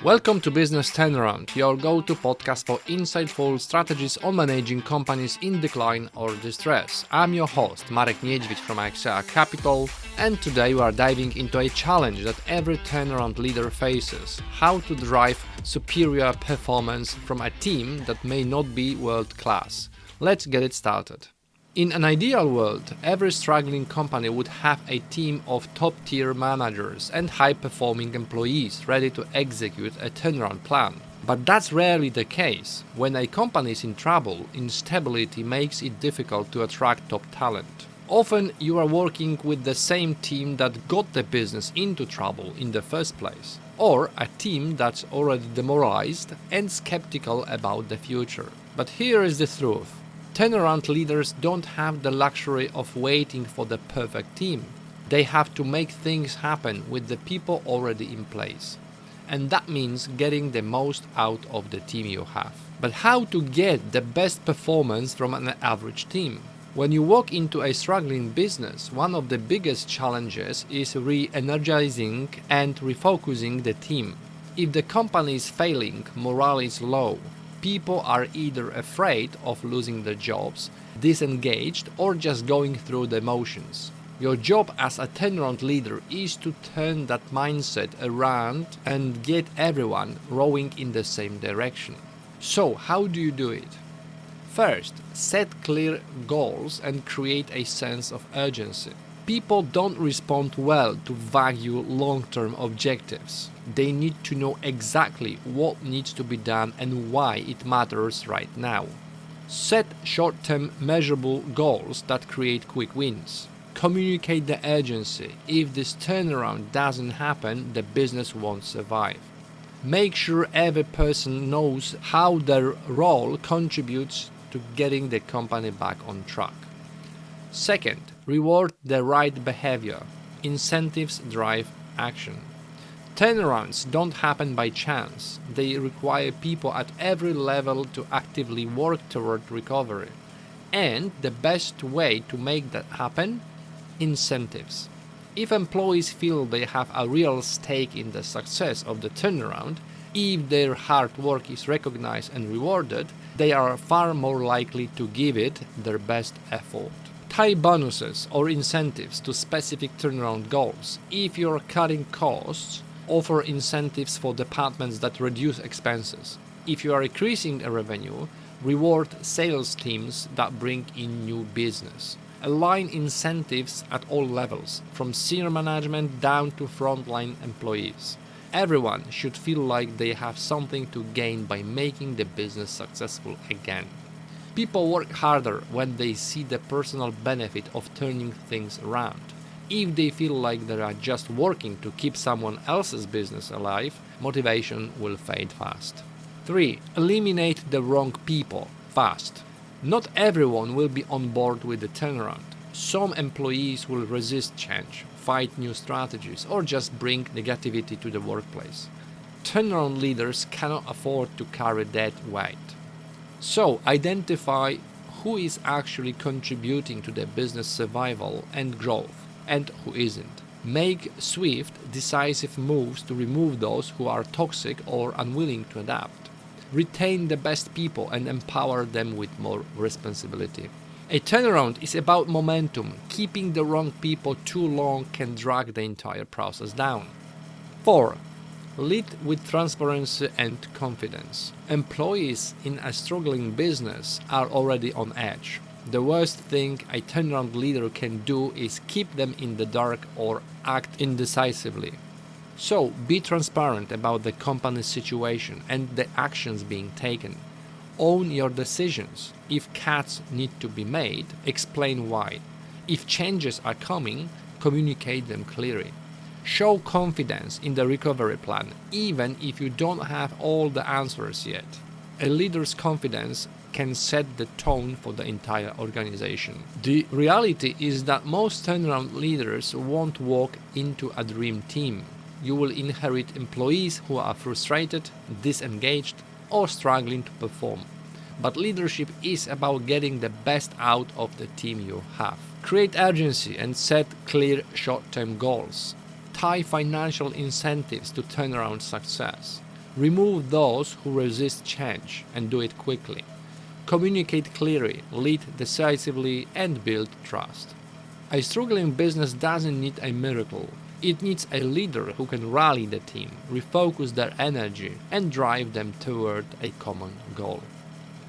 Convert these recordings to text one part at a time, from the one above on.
Welcome to Business Turnaround, your go-to podcast for insightful strategies on managing companies in decline or distress. I'm your host, Marek Niedźwiedź from Axia Capital, and today we are diving into a challenge that every turnaround leader faces: how to drive superior performance from a team that may not be world-class. Let's get it started. In an ideal world, every struggling company would have a team of top-tier managers and high-performing employees ready to execute a turnaround plan. But that's rarely the case. When a company is in trouble, instability makes it difficult to attract top talent. Often you are working with the same team that got the business into trouble in the first place, or a team that's already demoralized and skeptical about the future. But here is the truth. Turnaround leaders don't have the luxury of waiting for the perfect team. They have to make things happen with the people already in place. And that means getting the most out of the team you have. But how to get the best performance from an average team? When you walk into a struggling business, one of the biggest challenges is re-energizing and refocusing the team. If the company is failing, morale is low. People are either afraid of losing their jobs, disengaged, or just going through the motions. Your job as a turnaround leader is to turn that mindset around and get everyone rowing in the same direction. So, how do you do it? First, set clear goals and create a sense of urgency. People don't respond well to vague long-term objectives. They need to know exactly what needs to be done and why it matters right now. Set short-term measurable goals that create quick wins. Communicate the urgency. If this turnaround doesn't happen, the business won't survive. Make sure every person knows how their role contributes to getting the company back on track. Second, reward the right behavior. Incentives drive action. Turnarounds don't happen by chance. They require people at every level to actively work toward recovery. And the best way to make that happen? Incentives. If employees feel they have a real stake in the success of the turnaround, if their hard work is recognized and rewarded, they are far more likely to give it their best effort. Tie bonuses or incentives to specific turnaround goals. If you're cutting costs, offer incentives for departments that reduce expenses. If you are increasing revenue, reward sales teams that bring in new business. Align incentives at all levels, from senior management down to frontline employees. Everyone should feel like they have something to gain by making the business successful again. People work harder when they see the personal benefit of turning things around. If they feel like they are just working to keep someone else's business alive, motivation will fade fast. 3. Eliminate the wrong people fast. Not everyone will be on board with the turnaround. Some employees will resist change, fight new strategies, or just bring negativity to the workplace. Turnaround leaders cannot afford to carry that weight. So, identify who is actually contributing to the business survival and growth, and who isn't. Make swift, decisive moves to remove those who are toxic or unwilling to adapt. Retain the best people and empower them with more responsibility. A turnaround is about momentum. Keeping the wrong people too long can drag the entire process down. 4. Lead with transparency and confidence. Employees in a struggling business are already on edge. The worst thing a turnaround leader can do is keep them in the dark or act indecisively. So, be transparent about the company's situation and the actions being taken. Own your decisions. If cuts need to be made, explain why. If changes are coming, communicate them clearly. Show confidence in the recovery plan, even if you don't have all the answers yet. A leader's confidence can set the tone for the entire organization. The reality is that most turnaround leaders won't walk into a dream team. You will inherit employees who are frustrated, disengaged, or struggling to perform. But leadership is about getting the best out of the team you have. Create urgency and set clear short-term goals. Tie financial incentives to turnaround success. Remove those who resist change and do it quickly. Communicate clearly, lead decisively, and build trust. A struggling business doesn't need a miracle. It needs a leader who can rally the team, refocus their energy, and drive them toward a common goal.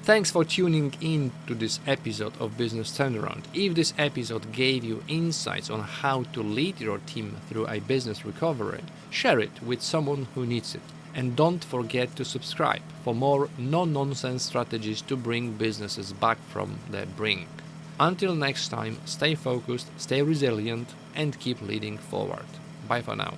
Thanks for tuning in to this episode of Business Turnaround. If this episode gave you insights on how to lead your team through a business recovery, share it with someone who needs it. And don't forget to subscribe for more no-nonsense strategies to bring businesses back from the brink. Until next time, stay focused, stay resilient, and keep leading forward. Bye for now.